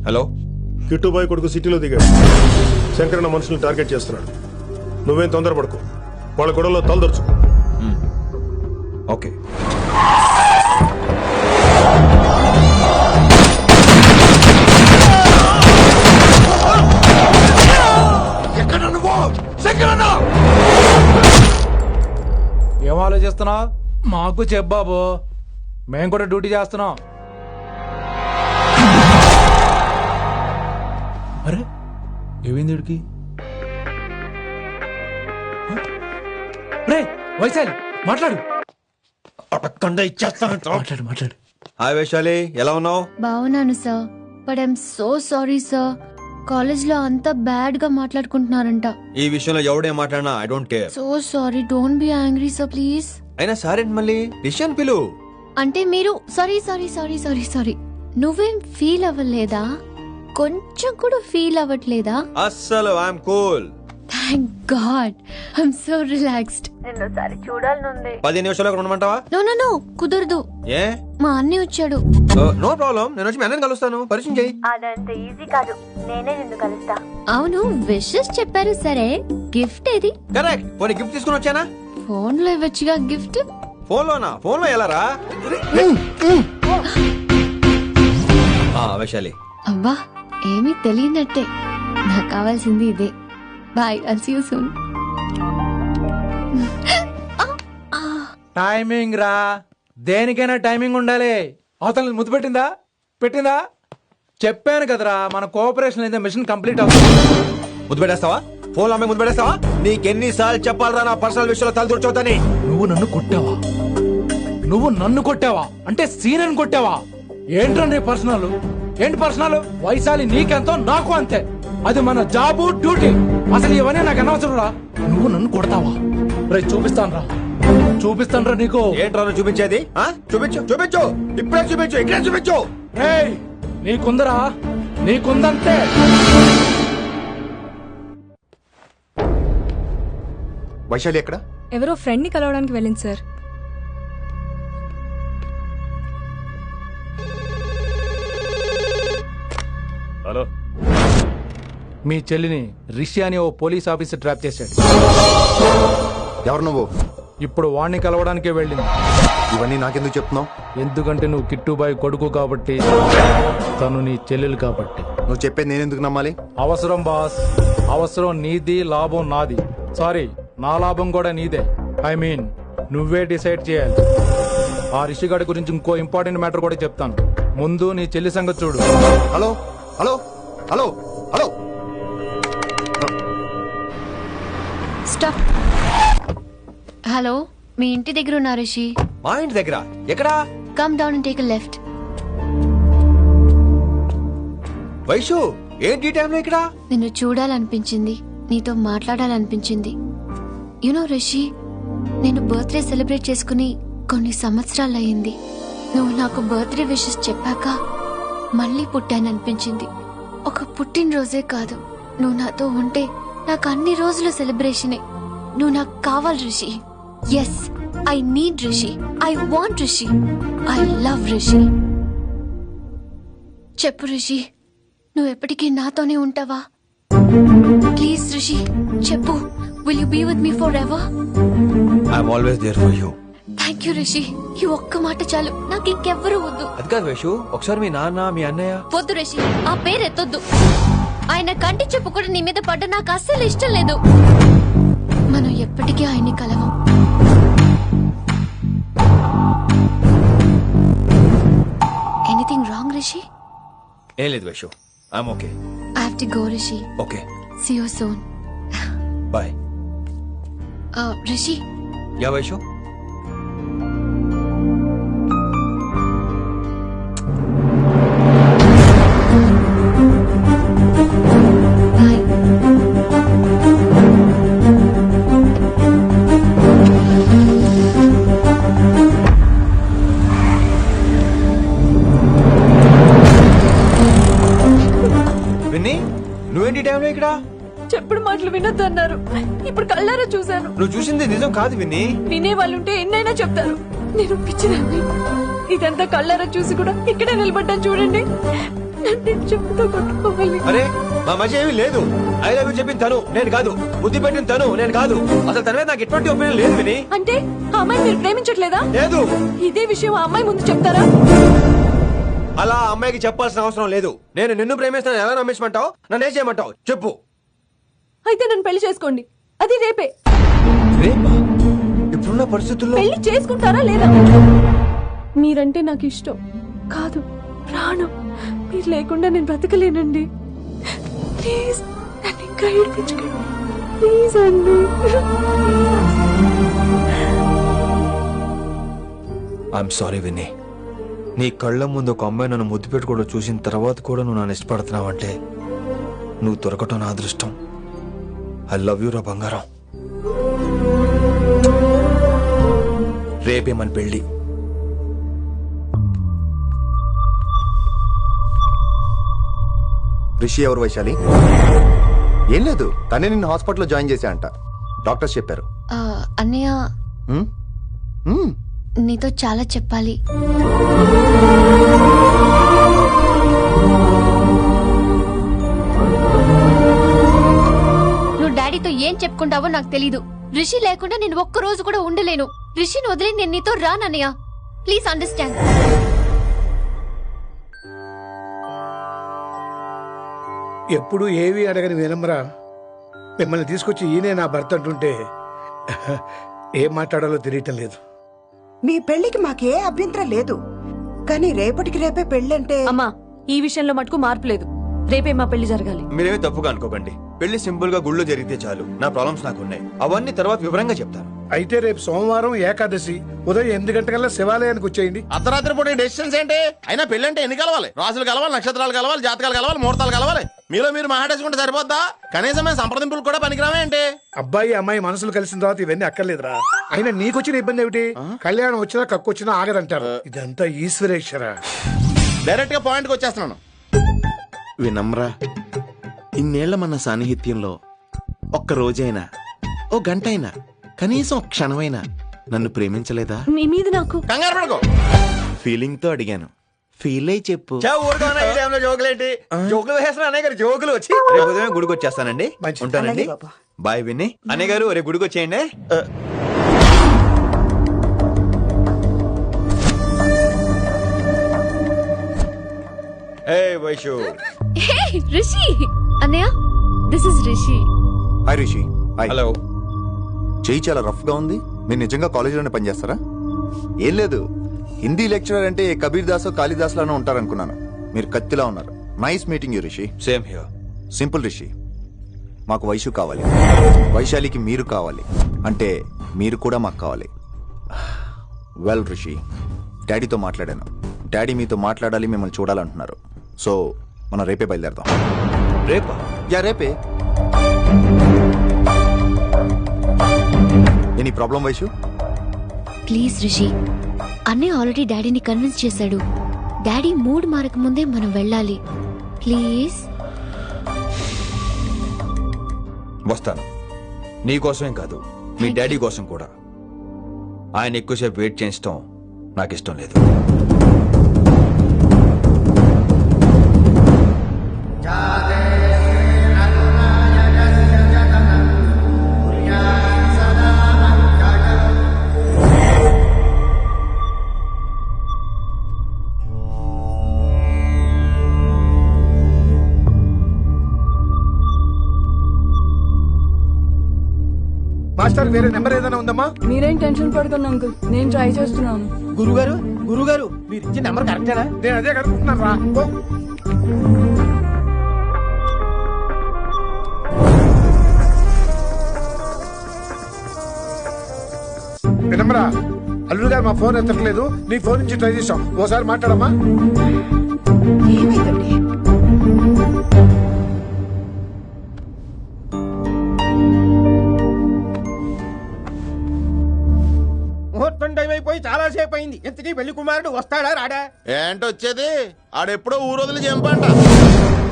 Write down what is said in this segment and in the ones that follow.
Hello. కిట్టుబాయ్ కొడుకు సిటీలో దిగాడు. శంకరన్న మనుషుల్ని టార్గెట్ చేస్తున్నాడు. నువ్వేం తొందరపడకు, వాళ్ళ గొడవలో తలదొరుచుకో. ఓకే. ఎక్కడ నువ్వు? శంకరన్న! ఏం ఆలోచిస్తున్నావు? మాకు చెప్పాబు, మేము కూడా డ్యూటీ చేస్తున్నాం. అరే ఏమైంది వీడికి? రే వైశాలి మాట్లాడు. అడగకుండా ఇచ్చేస్తానంట. మాట్లాడు మాట్లాడు. హాయ్ వైశాలి, ఎలా ఉన్నావు? బాగున్నాను sir, but I'm so sorry sir. College లో అంతా బ్యాడ్ గా మాట్లాడుకుంటున్నారంట. ఈ విషయంలో ఎవడే మాట్లాడినా I don't care. So sorry, don't be angry sir please. అయినా సారేంటి మళ్ళీ? డిసిషన్ పిలు. అంటే మీరు sorry sorry sorry sorry sorry నువ్వేం ఫీల్ అవ్వలేదా? కొంచెం కూడా ఫీల్ అవ్వట్లేదా? అస్సలు I'm cool. Thank god, I'm so relaxed. నిన్నోసారి చూడాలనుంది. 10 నిమిషాలు ఉండమంటావా? నో నో నో, కుదరదు. ఏ? మా అన్నయ్య వచ్చాడు. నో ప్రాబ్లం, నేను వచ్చి మీ అన్నని కలుస్తాను. పరిచయం చెయ్యి. అదంత ఈజీ కాదు, నేనే నిన్ను కలుస్తా. అవును, విషెస్ చెప్పారు సరే, గిఫ్ట్ ఏది? కరెక్ట్. పోనీ గిఫ్ట్ తీసుకుని వచ్చానా? ఫోన్ లో ఇవ్వచ్చుగా గిఫ్ట్. ఫోన్ లోనా? ఫోన్ లో ఎలా రా? వైశాలి. అబ్బా, ఏమీ తెలియనట్టే. నాకు కావాల్సింది ఇదే. Bye, I'll see you soon. Timing రా, దేనికైనా టైమింగ్ ఉండాలి. అవతల ముద్దు పెట్టిందా? పెట్టిందా? చెప్పాను కదరా, మన కోఆపరేషన్ అయితే మిషన్ కంప్లీట్ అవుతుంది. ముద్దు పెట్టేస్తావా? ఫోన్ లో అమ్మాయి ముద్దు పెట్టేస్తావా? నీకెన్నిసార్లు చెప్పాలరా నా పర్సనల్ విషయంలో తలదూర్చోతని? నువ్వు నన్ను కొట్టావా? నువ్వు నన్ను కొట్టావా? అంటే సీనని కొట్టావా? ఏంట్రా నీ పర్సనల్? ఏంటి పర్సనల్? వైశాలి నీకెంతో నాకు అంతే. అది మన జాబు, డ్యూటీ. అసలు ఇవన్నీ నాకు అనవసరం రా. నువ్వు నన్ను కొడతావా? రే చూపిస్తాను రా, చూపిస్తాను రా నీకు. ఏంట్రా నువ్వు చూపించేది? చూపించు, చూపించు, ఇప్పుడే చూపించు, ఇక్కడే చూపించు. రే నీకుందరా, నీకుందంతే. వైశాలి ఎక్కడ? ఎవరో ఫ్రెండ్ ని కలవడానికి వెళ్ళింది సార్. హలో, మీ చెల్లిని రిషి అని ఓ పోలీస్ ఆఫీసర్ ట్రాప్ చేశాడు. ఎవరు నువ్వు? ఇప్పుడు వాణ్ణి కలవడానికే వెళ్ళింది. ఇవన్నీ నాకెందుకు చెప్తున్నావు? ఎందుకంటే నువ్వు కిట్టుబాయ్ కొడుకు కాబట్టి, తను నీ చెల్లెలు కాబట్టి. నువ్వు చెప్పేది నేను ఎందుకు నమ్మాలి? అవసరం బాస్, అవసరం నీది, లాభం నాది. సారీ, నా లాభం కూడా నీదే. ఐ మీన్ నువ్వే డిసైడ్ చేయాలి. ఆ రిషిగాడి గురించి ఇంకో ఇంపార్టెంట్ మ్యాటర్ కూడా చెప్తాను. ముందు నీ చెల్లి సంగతి చూడు. Hello hello hello hello. Stop. Hello, మీ ఇంటి దగ్గర ఉన్నా రిషి? మా ఇంటి దగ్గర ఎక్కడా? Come down and take a left. Vaishu ఏంటి టైంలో ఇక్కడ? నిన్ను చూడాలనిపించింది, నీతో మాట్లాడాలనిపించింది. యునో రిషి, నేను బర్త్డే సెలబ్రేట్ చేసుకుని కొన్ని సంవత్సరాలయ్యింది. నువ్వు నాకు బర్త్డే విషెస్ చెప్పాక మళ్ళీ పుట్టాననిపించింది. ఒక పుట్టినరోజే కాదు, నువ్వు నాతో ఉంటే నాకు అన్ని రోజుల సెలబ్రేషనే. నువ్వు నాకు కావాలి Rishi. Yes, I need Rishi, I want Rishi, I love Rishi. చెప్పు రిషి, నువ్వు ఎప్పటికీ నాతోనే ఉంటావా? ప్లీజ్ రిషి చెప్పు. Will you be with me forever? I'm always there for you. Thank you Rishi, ఈ ఒక్క మాట చాలు, నాకు ఇంకెవ్వరూ వద్దు. అది కాదు వైషు, ఒకసారి మీ నాన్న, మీ అన్నయ్య. వద్దు రిషి, ఆ పేరు ఎత్తొద్దు. ఆయన కంటి చెప్పు కూడా నీ మీద పడ్డ నాకు అస్సలు ఇష్టం లేదు. మనం ఎప్పటికీ ఆయన్ని కలవం. Anything wrong Rishi? ఏం లేదు Vaishu, I'm okay. I have to go Rishi. Okay, see you soon. Bye. Rishi, yeah Vaishu. Bye. Vinni, నువ్వేంటి టైంలో ఇక్కడ? చెప్పుడు మాటలు వినొద్దన్నారు, ఇప్పుడు కళ్ళారా చూశాను. నువ్వు చూసింది నిజం కాదు విన్నీ. వినే వాళ్ళుంటే ఎన్నైనా చెప్తారు. నేను పిచ్చిదాన్ని. ఇదంతా కళ్ళారా చూసి కూడా ఇక్కడే నిలబడ్డాను చూడండి. నన్ను చెప్పుతో కొట్టుకోవాలి. అరే మా మధ్య ఏమీ లేదు. ఐ లవ్ యూ చెప్పింది తను, నేను కాదు. బుద్ధి పెట్టిన తను, నేను కాదు. అసలు తన మీద నాకు ఎటువంటి ఒపీనియన్ లేదు విని. అంటే ఆ అమ్మాయి మీరు ప్రేమించట్లేదా? లేదు. ఇదే విషయం ఆ అమ్మాయి ముందు చెప్తారా? అలా ఆ అమ్మాయికి చెప్పాల్సిన అవసరం లేదు. నేను నిన్ను ప్రేమిస్తాను, ఎలా నమ్మించమంటావు? నన్ను ఏం చేయమంటావు చెప్పు. అయితే నన్ను పెళ్లి చేసుకోండి, అది రేపే. రేపా? ఇప్పుడున్న పరిస్థితుల్లో పెళ్లి చేసుకుంటారా లేదా? మీరంటే నాకు ఇష్టం కాదు, ప్రాణం. మీరు లేకుండా నేను బ్రతకలేనండి. ప్లీజ్ నన్ను ఇంకా ఏడిపించకండి. ప్లీజ్ అండి. I'm sorry Vinni. నీ కళ్ళ ముందు ఒక అమ్మాయి నన్ను ముద్దు పెట్టుకోవడం చూసిన తర్వాత కూడా నువ్వు నన్ను ఇష్టపడుతున్నావంటే నువ్వు దొరకటం నా అదృష్టం. ఐ లవ్ యూ రా బంగారం. రేపే మన పెళ్ళి. రిషి ఎవరు వైశాలి? ఏం లేదు, తనే నిన్ను హాస్పిటల్లో జాయిన్ చేశా అంట. డాక్టర్స్ చెప్పారు. అన్నయ్య హ్మ్? హ్మ్. నీతో చాలా చెప్పాలి. నువ్వు డాడీతో ఏం చెప్పుకుంటావో నాకు తెలీదు. రిషి లేకుండా నేను ఒక్క రోజు కూడా ఉండలేను. రిషిని వదిలి నేను నీతో రానన్నయ్య. Please understand. ఎప్పుడు ఏవి అడగని వినమ్రా మిమ్మల్ని తీసుకొచ్చి ఈయనే నా భర్త అంటుంటే ఏం మాట్లాడాలో తెలియటం లేదు. మీ పెళ్లికి మాకే అభ్యంతరం లేదు, కానీ రేపటికి రేపే పెళ్ళంటే అమ్మా, ఈ విషయంలో మటుకు మార్పు లేదు. రేపే మా పెళ్లి జరగాలి. మీరేమీ తప్పుగా అనుకోకండి. పెళ్లి సింపుల్ గా గుళ్ళో జరిగితే చాలు. నా ప్రాబ్లమ్స్ నాకు ఉన్నాయి, అవన్నీ తర్వాత వివరంగా చెప్తాను. అయితే రేపు సోమవారం ఏకాదశి ఉదయం 8 గంటలకల్లా శివాలయానికి వచ్చేయండి. అర్ధరాత్రి పూట డెసిషన్స్ ఏంటి? అయినా పెళ్ళంటే ఎన్ని కలవాలి? రాసులు కలవాలి, నక్షత్రాలు కలవాలి, జాతకాలు కలవాలి, ముహూర్తాలు కలవాలి. మీలో మీరు మాట్లాడేసుకుంటే సరిపోద్దా? కనీసం మేము సంప్రదింపులు కూడా పనికిరామే ఏంటి? అబ్బాయి అమ్మాయి మనసులు కలిసిన తర్వాత ఇవన్నీ అక్కర్లేదురా. అయినా నీకొచ్చిన ఇబ్బంది ఏమిటి? కళ్యాణం వచ్చినా కక్కొచ్చినా ఆగదంటారు. ఇదంతా ఈశ్వరేశ్వర. డైరెక్ట్ గా పాయింట్కి వచ్చేస్తున్నాను. వినమ్రా, ఇన్నేళ్ల మన సాన్నిహిత్యంలో ఒక్క రోజైనా, ఓ గంటైనా, కనీసం ఒక క్షణమైనా నన్ను ప్రేమించలేదా? మీ మీద నాకు కంగారు పడుకో. ఫీలింగ్ తో అడిగాను, ఫీల్ అయి చెప్పు. జోకులేంటి? జోకులు వేసిన అన్నయ్య గారు జోకులు వచ్చి రేపు ఉదయం గుడికి వచ్చేస్తానండి. మంచిది. ఉంటానండి. అలాగే బాబా. Bye Winnie. అన్నయ్య గారు రేపు గుడికి వచ్చేయండి. వైషు. హే రిషి. అన్నయ్య, this is Rishi. Hi Rishi. Hi. Hello. చెయ్యి చాలా రఫ్ గా ఉంది. మీరు నిజంగా కాలేజీలోనే పనిచేస్తారా? ఏం లేదు, హిందీ లెక్చరర్ అంటే కబీర్ దాసో కాళిదాస్ లానో ఉంటారనుకున్నాను. మీరు కత్తిలా ఉన్నారు. Nice meeting you Rishi. Same here. Simple Rishi, మాకు వైషు కావాలి, వైశాలికి మీరు కావాలి, అంటే మీరు కూడా మాకు కావాలి. వెల్ రిషి, డాడీతో మాట్లాడాను. డాడీ మీతో మాట్లాడాలి, మిమ్మల్ని చూడాలంటున్నారు. సో మనం రేపే బయలుదేరదాం. రేపా? యా రేపే. Any problem Vaishu? Please Rishi, అన్నయ్య ఆల్రెడీ డాడీని కన్విన్స్ చేశాడు. డాడీ మూడ్ మారక ముందే మనం వెళ్ళాలి. ప్లీజ్. వస్తాను. నీ కోసమేం కాదు, మీ డాడీ కోసం కూడా. ఆయన ఎక్కువసేపు వెయిట్ చేయించడం నాకు ఇష్టం లేదు. మాస్టర్ వేరే నెంబర్ ఏదైనా ఉందమ్మా? మీరేం టెన్షన్ పడకండి అంకుల్, నేను ట్రై చేస్తున్నాను. గురుగారు మీరు ఇచ్చిన నెంబర్ కరెక్టేనా? నేను అదే కనుక్కుంటున్నాను రా. ఓ. వినమ్రా, అల్లుడు గారు మా ఫోన్ ఎత్తట్లేదు. నీ ఫోన్ నుంచి ట్రై చేసాం, ఓసారి మాట్లాడమ్మా. ఏమైందండి? ముహూర్తం టైం అయిపోయి చాలా సేపు అయింది. ఇంతకీ పెళ్లి కుమారుడు వస్తాడా రాడా? ఏంటి వచ్చేది? ఆడెప్పుడో ఊరొదిలి చెంపంట.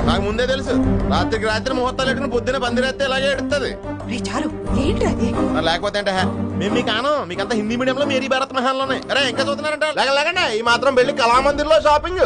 నాకు ముందే తెలుసు. రాత్రికి రాత్రి ముహూర్తాలు ఎట్టుకుని పొద్దున పందిరేస్తే ఇలాగే ఎడుతుంది. రే చారు, ఏంటి అది? లేకపోతే అంటే మేము మీకు ఆను మీకంతా హిందీ మీడియం లో మేరీ భారత్ మహల్ లోనే. అరే ఇంకా చూస్తున్నారంట. లేకండి ఈ మాత్రం పెళ్లి కళామందిర్ లో షాపింగ్.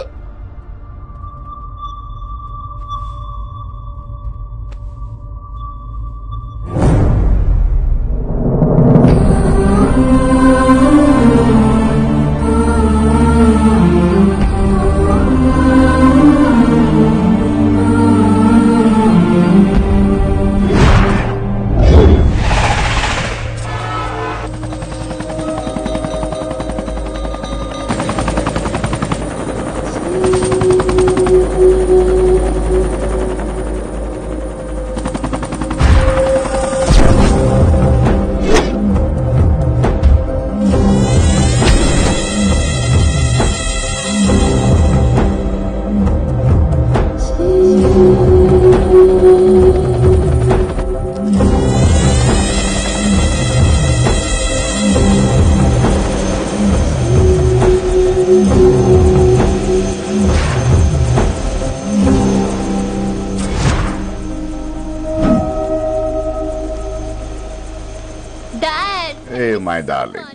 డార్లింగ్.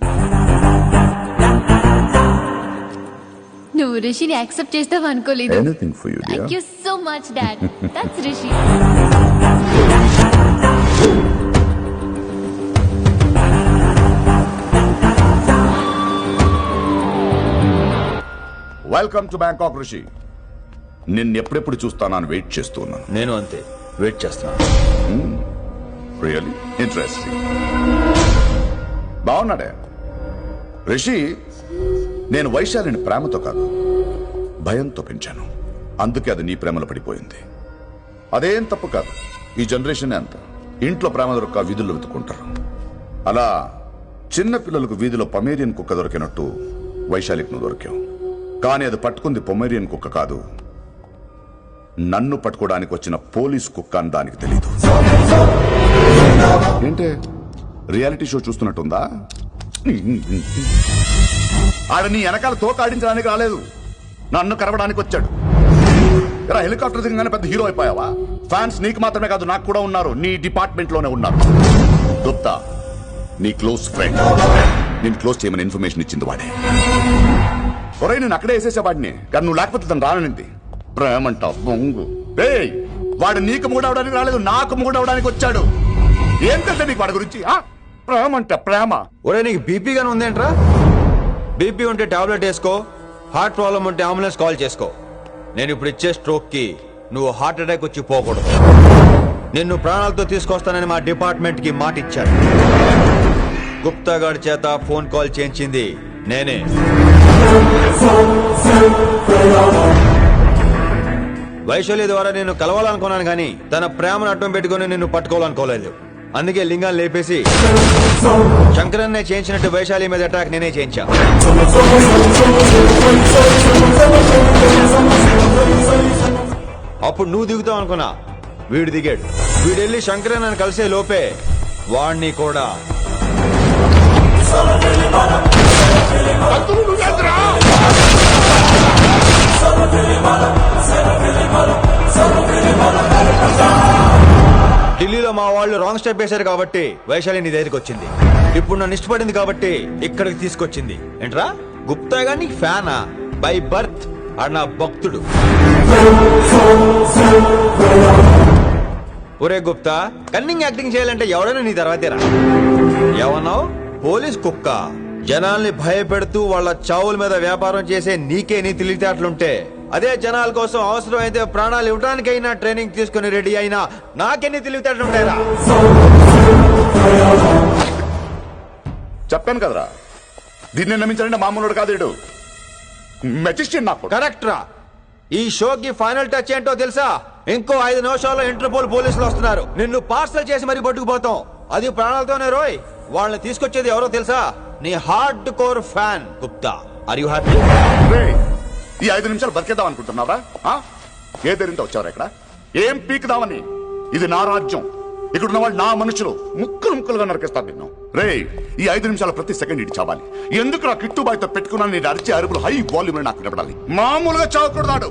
నువ్వు రిషిని యాక్సెప్ట్ చేస్తావు అనుకోలేదు. Anything for you dear. Thank you so much dad. That's Rishi. Welcome to Bangkok Rishi. నిన్నెప్పుడెప్పుడు చూస్తానని వెయిట్ చేస్తూ ఉన్నాను. నేను అంతే వెయిట్ చేస్తున్నాను. Really interesting. బాగున్నాడే రిషి. నేను వైశాలిని ప్రేమతో కాదు భయంతో పెంచాను. అందుకే అది నీ ప్రేమలో పడిపోయింది. అదేం తప్పు కాదు. ఈ జనరేషన్ అంత ఇంట్లో ప్రేమ దొరక్క వీధుల్లో వెతుకుంటారు. అలా చిన్న పిల్లలకు వీధిలో పమేరియన్ కుక్క దొరికినట్టు వైశాలికి నువ్వు దొరికావు. కానీ అది పట్టుకుంది పొమేరియన్ కుక్క కాదు, నన్ను పట్టుకోవడానికి వచ్చిన పోలీస్ కుక్క అని దానికి తెలీదు. ఏంటే రియాలిటీ షో చూస్తున్నట్టుందా? ఆడ నీ వెనకాల తోక ఆడించడానికి రాలేదు, నన్ను కరవడానికి వచ్చాడు. ఇలా హెలికాప్టర్ దిగగానే పెద్ద హీరో అయిపోయావా? ఫ్యాన్స్ నీకు మాత్రమే కాదు నాకు కూడా ఉన్నారు. నీ డిపార్ట్మెంట్ లోనే ఉన్నారు. గుప్తా నీ క్లోజ్ ఫ్రెండ్. నేను క్లోజ్ చేయమని ఇన్ఫర్మేషన్ ఇచ్చింది వాడే. ఒరే నేను అక్కడే వేసేసేవాడిని, కానీ నువ్వు లేకపోతే తను రానంది. ప్రేమంట బొంగు. వాడు నీకు మూడవడానికి రాలేదు, నాకు మూడవడానికి వచ్చాడు. ఏం తెలుసా నీకు వాడి గురించి? ప్రేమంట ప్రేమ. ఒరే నీకు బీపీ గానీ ఉందేంట్రా? బీపీ ఉంటే టాబ్లెట్ వేసుకో, హార్ట్ ప్రాబ్లం ఉంటే అంబులెన్స్ కాల్ చేసుకో. నేను ఇప్పుడు ఇచ్చే స్ట్రోక్ కి నువ్వు హార్ట్ అటాక్ వచ్చి పోకూడదు. నిన్ను ప్రాణాలతో తీసుకొస్తానని మా డిపార్ట్మెంట్ కి మాట ఇచ్చాడు. గుప్తా గారి చేత ఫోన్ కాల్ చేయించింది నేనే. వైశాలి ద్వారా నేను కలవాలనుకున్నాను కానీ తన ప్రేమను అడ్డం పెట్టుకుని నిన్ను పట్టుకోవాలనుకోలేదు. అందుకే లింగాన్ని లేపేసి శంకరన్నే చేయించినట్టు వైశాలి మీద అటాక్ నేనే చేయించా. అప్పుడు నువ్వు దిగుతావు అనుకున్నా, వీడు దిగాడు. వీడెళ్ళి శంకరన్నని కలిసే లోపే వాణ్ణి కూడా ఢిల్లీలో మా వాళ్ళు రాంగ్ స్టెప్ వేశారు కాబట్టి వైశాలి నీ దగ్గరికి వచ్చింది. ఇప్పుడు నన్ను ఇష్టపడింది కాబట్టి ఇక్కడికి తీసుకొచ్చింది. ఏంట్రా గుప్తా గారు నీకు ఫ్యానా? బై బర్త్ ఆడు నా భక్తుడు. ఒరే గుప్తా, కన్నింగ్ యాక్టింగ్ చేయాలంటే ఎవరైనా నీ తర్వాతేరా. ఏమన్నావు? పోలీస్ కుక్క. జనాల్ని భయపెడుతూ వాళ్ళ చావుల మీద వ్యాపారం చేసే నీకే నీ తెలివితేటలుంటే, అదే జనాల కోసం అవసరమైతే ప్రాణాలు ఇవ్వడానికైనా ట్రైనింగ్ తీసుకుని రెడీ అయినా నాకెన్ని తెలివితేటలుంటాయిరా? చెప్పాను కదరా, దీన్ని నమ్మించాలంటే మామూలుడు కాదు, వీడు మెజిస్ట్రియన్. నాకు కరెక్ట్ రా. ఈ షోకి ఫైనల్ టచ్ ఏంటో తెలుసా? ఇంకో 5 నిమిషాల్లో ఇంటర్పోల్ పోలీసులు వస్తున్నారు. నిన్ను పార్సల్ చేసి మరీ పట్టుకుపోతాం. అది ప్రాణాలతోనే రోయ్. వాళ్ళని తీసుకొచ్చేది ఎవరో తెలుసా? నీ hardcore fan Gupta. Are you happy? ఈ 5 నిమిషాలు బతికేద్దాం అనుకుంటున్నావా? ఏ ధైర్యంతో వచ్చావరా ఇక్కడ? ఏం పీకుదామని? ఇది నా రాజ్యం. ఇక్కడ ఉన్న వాళ్ళు నా మనుషులు. ముక్కలు ముక్కలుగా నరికేస్తారు నిన్ను. రే ఈ 5 నిమిషాల ప్రతి సెకండ్ ఇటు చావాలి. ఎందుకు నా కిట్టుబాయితో పెట్టుకున్నా నేను అరిచే అరుపులు హై వాల్యూమ్ నాకు వినపడాలి. మామూలుగా చావకూడదాడు.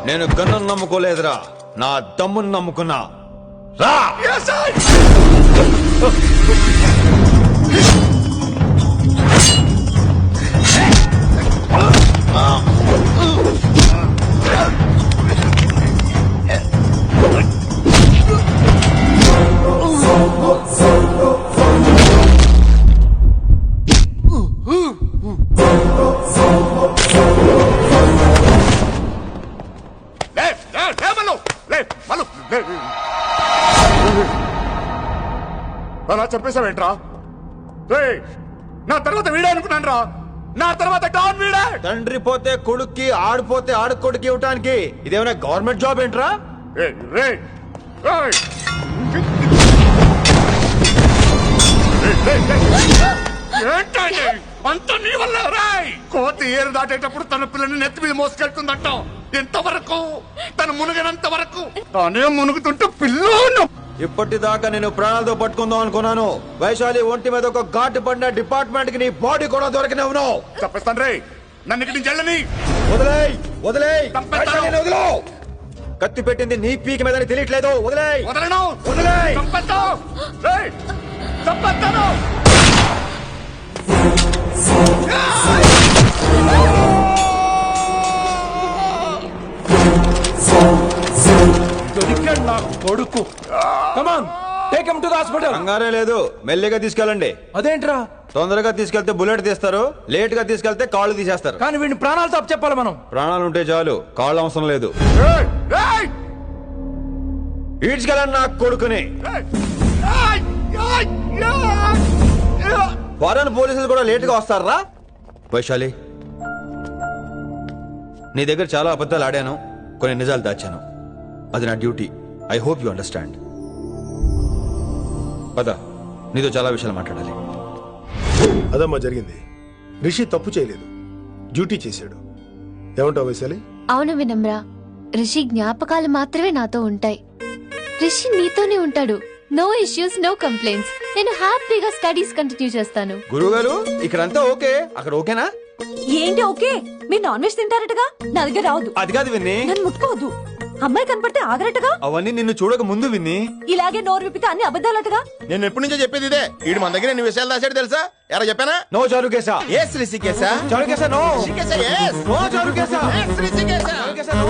నేను గన్ను నమ్ముకోలేదురా, నా దమ్మును నమ్ముకున్నా. రా లే, లే, లే మల్లు, లే, మల్లు, లే. అలా చెప్పేశావేంట్రా? రేయ్, నా తర్వాత వీడే అనుకున్నాను రా. నా తర్వాత డాన్ వీడే. తండ్రి పోతే కొడుక్కి, ఆడిపోతే ఆడుకొడుకి ఇవ్వటానికి ఇదేమైనా గవర్నమెంట్ జాబ్ ఏంట్రా? రేయ్, రేయ్, రేయ్. రేయ్, రేయ్, రేయ్. ఏంటండి అంత నీ వల్ల? రాయ్, కోతి ఏరు దాటేటప్పుడు తన పిల్లని నెత్తి మీద మోసుకెళ్తుందట. ఎంతవరకు? తను మునిగినంత వరకు. తానే మునుగుతుంటే పిల్లను. ఇప్పటిదాకా నేను ప్రాణాలతో పట్టుకుందాం అనుకున్నాను. వైశాలి ఒంటి మీద ఒక ఘాటు పడిన డిపార్ట్మెంట్ కి నీ బాడీ కూడా దొరికినవును. చెప్పేస్తాను రే, నన్ను ఇక్కడి నుంచి వెళ్ళని. వదిలేయ్, వదిలేయ్, చంపేస్తాను. వైశాలిని వదిలు. కత్తి పెట్టింది నీ పీకి మీదని తెలియట్లేదు. వదిలేయ్, వదలను. వదిలేయ్. చంపేస్తాను. రేయ్, చంపేస్తాను. దొరికాడు నా కొడుకు. Come on, take him to the hospital. కంగారే లేదు, మెల్లిగా తీసుకెళ్ళండి. అదేంట్రా? తొందరగా తీసుకెళ్తే బుల్లెట్ తీస్తారు, లేట్ గా తీసుకెళ్తే కాళ్ళు తీసేస్తారు. కానీ వీడిని ప్రాణాలు తప్పు చెప్పాలి మనం. ప్రాణాలు ఉంటే చాలు, కాళ్ళు అవసరం లేదు. రేయ్, రేయ్, ఈడ్చుకెళ్ళండి నా కొడుకుని. రేయ్, రేయ్, రేయ్, రేయ్. ఫారెన్ పోలీసులు కూడా లేట్ గా వస్తారా? వైశాలి, నీ దగ్గర చాలా అబద్ధాలు ఆడాను, కొన్ని నిజాలు దాచాను. అది నా duty. I hope you understand. పద, నీతో చాలా విషయాలు మాట్లాడాలి. అదమ్మా జరిగింది. రిషి తప్పు చేయలేదు, డ్యూటీ చేశాడు. ఏమంటావు వైశాలి? అవును వినమ్ర, రిషి జ్ఞాపకాలు మాత్రమే నాతో ఉంటాయి. రిషి నీతోనే ఉంటాడు. No issues, no complaints. నేను హ్యాపీగా స్టడీస్ కంటిన్యూ చేస్తాను. గురువు గారు, ఇక్కడంతా ఓకే, అక్కడ ఓకేనా? ఏంటి ఓకే? మీరు నాన్ వెజ్ తింటారటగా? నా దగ్గర రావద్దు. అది కాదు విన్ని, నన్ను ముట్టుకోవద్దు. అమ్మాయి కనపడితే ఆగరటగా? అవన్నీ నిన్ను చూడక ముందు విన్ని. ఇలాగే నోరు విప్పితే అన్ని అబద్ధాలటగా? నేను ఎప్పటి నుంచో చెప్పేది ఇదే. వీడు మన దగ్గర ఎన్ని విషయాలు దాచాడు తెలుసా? ఎరా చెప్పానా? No Charukesha. Yes Rishikesha. Charukesha no. Rishikesha, yes. No Charukesha. Yes, Rishikesha. Charukesha no.